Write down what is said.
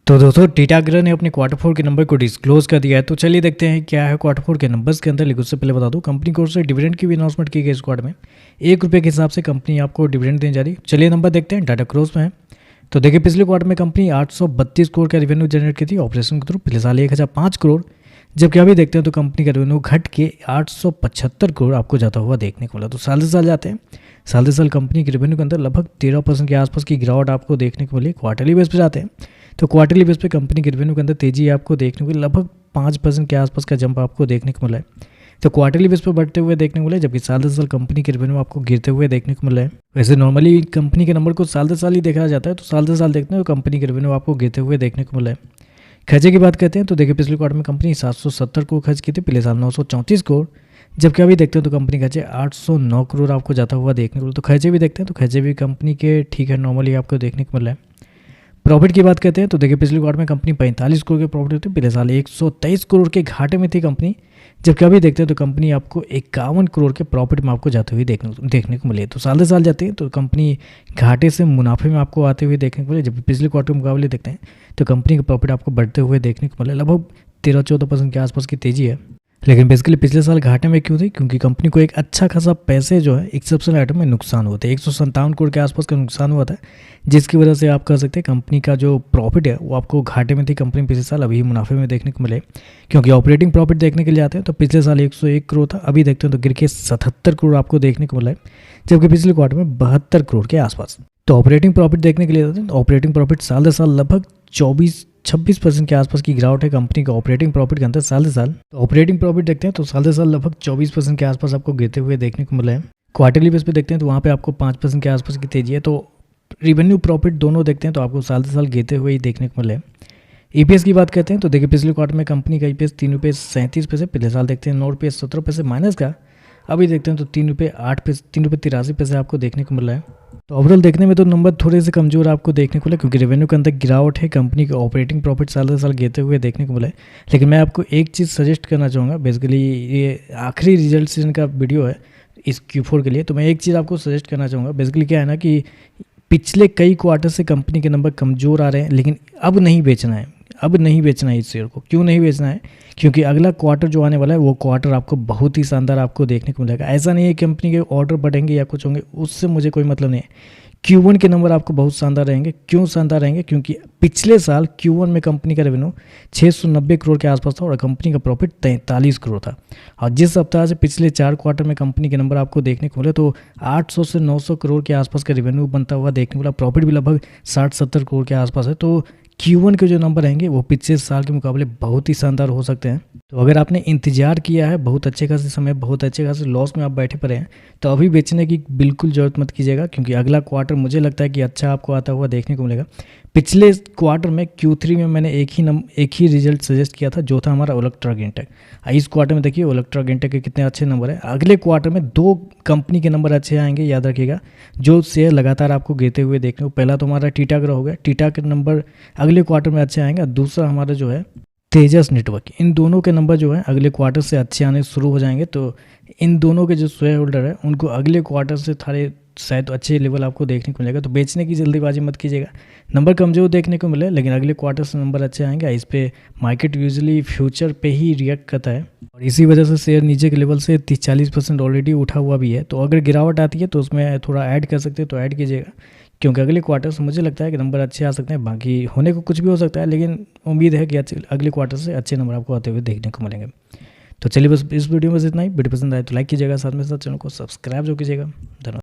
तो दोस्तों टीटागृह ने अपने क्वार्टर फोर के नंबर को डिस्क्लोज कर दिया है। तो चलिए देखते हैं क्या है क्वार्टर फोर के नंबर्स के अंदर। लेकिन उससे पहले बता दूं, कंपनी की ओर से डिविडेंड की भी अनाउंसमेंट की गई इस क्वार्टर में। ₹1 के हिसाब से कंपनी आपको डिविडेंड देने जा रही है। चलिए नंबर देखते हैं, डाटा क्रोज में है। तो देखिए पिछले क्वार्टर में कंपनी 832 करोड़ का रेवेन्यू जनरेट की थी ऑपरेशन के थ्रू। पिछले साल 1005 करोड़, जबकि अभी देखते हैं तो कंपनी का रेवेन्यू घट के 875 करोड़ आपको जाता हुआ देखने को मिला। तो साल से साल जाते हैं, साल से साल कंपनी के रेवेन्यू के अंदर लगभग 13% के आसपास की गिरावट आपको देखने को मिली। क्वार्टरली बेस पे जाते हैं तो क्वार्टरली बेस पे कंपनी के रेवेन्यू के अंदर तेजी आपको देखने को मिली, लगभग 5% के आसपास का जंप आपको देखने को मिला है। तो क्वार्टरली बेस पे बढ़ते हुए देखने को मिला है, जबकि साल से साल कंपनी के रेवेन्यू आपको गिरते हुए देखने को मिला है। वैसे नॉर्मली कंपनी के नंबर को साल से साल ही देखा जाता है, तो साल से साल देखते हैं तो कंपनी के रेवेन्यू आपको गिरते हुए देखने को मिला है। खर्चे की बात करते हैं तो देखिए पिछले क्वार्टर में कंपनी 770 करोड़ खर्च की थी, पिछले साल 934 करोड़, जबकि अभी देखते हैं तो कंपनी खर्चे 809 करोड़ आपको जाता हुआ देखने को मिला। तो खर्चे भी देखते हैं तो खर्चे भी कंपनी के ठीक है, नॉर्मली आपको देखने को मिला है। प्रॉफिट की बात करते हैं तो देखिए पिछले क्वार्टर में कंपनी 45 करोड़ के प्रॉफिट होती है, पिछले साल 123 करोड़ के घाटे में थी कंपनी, जबकि अभी देखते हैं तो कंपनी आपको 51 करोड़ के प्रॉफिट में आपको जाते हुए देखने को मिले। तो साल से साल जाते हैं तो कंपनी घाटे से मुनाफे में आपको आते हुए देखने को मिले, जबकि पिछले क्वार्टर के मुकाबले देखते हैं तो कंपनी का प्रॉफिट आपको बढ़ते हुए देखने को मिले। लगभग 13-14% के आसपास की तेजी है। लेकिन बेसिकली पिछले साल घाटे में क्यों थी? क्योंकि कंपनी को एक अच्छा खासा पैसे जो है एक्सेप्शनल आइटम में नुकसान हुआ था, 157 करोड़ के आसपास का नुकसान हुआ था, जिसकी वजह से आप कह सकते हैं कंपनी का जो प्रॉफिट है वो आपको घाटे में थी कंपनी पिछले साल, अभी मुनाफे में देखने को मिले। क्योंकि ऑपरेटिंग प्रॉफिट देखने के लिए आते हैं तो पिछले साल 101 करोड़ था, अभी देखते हैं तो गिर के 77 करोड़ आपको देखने को मिला है, जबकि पिछले क्वार्टर में 72 करोड़ के आसपास। तो ऑपरेटिंग प्रॉफिट देखने के लिए आते हैं तो ऑपरेटिंग प्रॉफिट साल से साल लगभग 26% के आसपास की गिरावट है कंपनी का ऑपरेटिंग प्रॉफिट के अंदर साल से साल। तो ऑपरेटिंग प्रॉफिट देखते हैं तो साल से साल लगभग 24% के आसपास आपको गिरते हुए देखने को मिला है। क्वार्टरली बेस पे देखते हैं तो वहाँ पे आपको 5% के आसपास की तेजी है। तो रिवेन्यू प्रॉफिट दोनों देखते हैं तो आपको साल से साल गिरते हुए ही देखने को मिला है। ईपीएस की बात करते हैं तो देखिए पिछले क्वार्टर में कंपनी का ईपीएस ₹3.37, पिछले साल देखते हैं ₹9.17 माइनस का, अभी देखते हैं तो ₹3.83 आपको देखने को मिला है। तो ओवरऑल देखने में तो नंबर थोड़े से कमजोर आपको देखने को मिला, क्योंकि रेवेन्यू के अंदर गिरावट है, कंपनी का ऑपरेटिंग प्रॉफिट साल से साल गिरते हुए देखने को मिला है। लेकिन मैं आपको एक चीज़ सजेस्ट करना चाहूँगा, बेसिकली ये आखिरी रिजल्ट सीजन का वीडियो है इस Q4 के लिए, तो मैं एक चीज़ आपको सजेस्ट करना चाहूँगा। बेसिकली क्या है ना कि पिछले कई क्वार्टर से कंपनी के नंबर कमज़ोर आ रहे हैं, लेकिन अब नहीं बेचना है, अब नहीं बेचना है इस शेयर को। क्यों नहीं बेचना है? क्योंकि अगला क्वार्टर जो आने वाला है वो क्वार्टर आपको बहुत ही शानदार आपको देखने को मिलेगा। ऐसा नहीं है कि कंपनी के ऑर्डर बढ़ेंगे या कुछ होंगे, उससे मुझे कोई मतलब नहीं है। Q1 के नंबर आपको बहुत शानदार रहेंगे। क्यों शानदार रहेंगे? क्योंकि पिछले साल Q1 में कंपनी का रेवेन्यू 690 करोड़ के आसपास था और कंपनी का प्रॉफिट 43 करोड़ था। और जिस सप्ताह से पिछले 4 क्वार्टर में कंपनी के नंबर आपको देखने को मिले तो 800 से 900 करोड़ के आसपास का रेवेन्यू बनता हुआ देखने को मिला, प्रॉफिट भी लगभग 60-70 करोड़ के आसपास है। तो Q1 के जो नंबर रहेंगे वो पिछले साल के मुकाबले बहुत ही शानदार हो सकते हैं। तो अगर आपने इंतजार किया है बहुत अच्छे खासे समय, बहुत अच्छे खासे लॉस में आप बैठे पड़े हैं, तो अभी बेचने की बिल्कुल ज़रूरत मत कीजिएगा, क्योंकि अगला क्वार्टर मुझे लगता है कि अच्छा आपको आता हुआ देखने को मिलेगा। पिछले क्वार्टर में Q3 में मैंने एक ही रिजल्ट सजेस्ट किया था, जो था हमारा ओलेक्ट्रा ग्रीनटेक। इस क्वार्टर में देखिए ओलेक्ट्रा ग्रीनटेक के कितने अच्छे नंबर है। अगले क्वार्टर में 2 कंपनी के नंबर अच्छे आएंगे, याद रखिएगा, जो शेयर लगातार आपको गिरते हुए देखने को। पहला तो हमारा टीटागृह हो गया, टीटा के नंबर अगले क्वार्टर में अच्छे आएंगे। दूसरा हमारा जो है तेजस नेटवर्क, इन दोनों के नंबर जो है अगले क्वार्टर से अच्छे आने शुरू हो जाएंगे। तो इन दोनों के जो शेयर होल्डर है उनको अगले क्वार्टर से थोड़े शायद अच्छे लेवल आपको देखने को मिलेगा। तो बेचने की जल्दीबाजी मत कीजिएगा, नंबर कमजोर देखने को मिले, लेकिन अगले क्वार्टर से नंबर अच्छे आएंगे। इस पे मार्केट यूजुअली फ्यूचर पे ही रिएक्ट करता है और इसी वजह से शेयर नीचे के लेवल से 30-40% ऑलरेडी उठा हुआ भी है। तो अगर गिरावट आती है तो उसमें थोड़ा ऐड कर सकते हैं तो ऐड कीजिएगा, क्योंकि अगले क्वार्टर से मुझे लगता है कि नंबर अच्छे आ सकते हैं। बाकी होने को कुछ भी हो सकता है, लेकिन उम्मीद है कि अगले क्वार्टर से अच्छे नंबर आपको आते हुए देखने को मिलेंगे। तो चलिए बस इस वीडियो में बस इतना ही। वीडियो पसंद आए तो लाइक कीजिएगा, साथ में साथ चैनल को सब्सक्राइब जो कीजिएगा। धन्यवाद।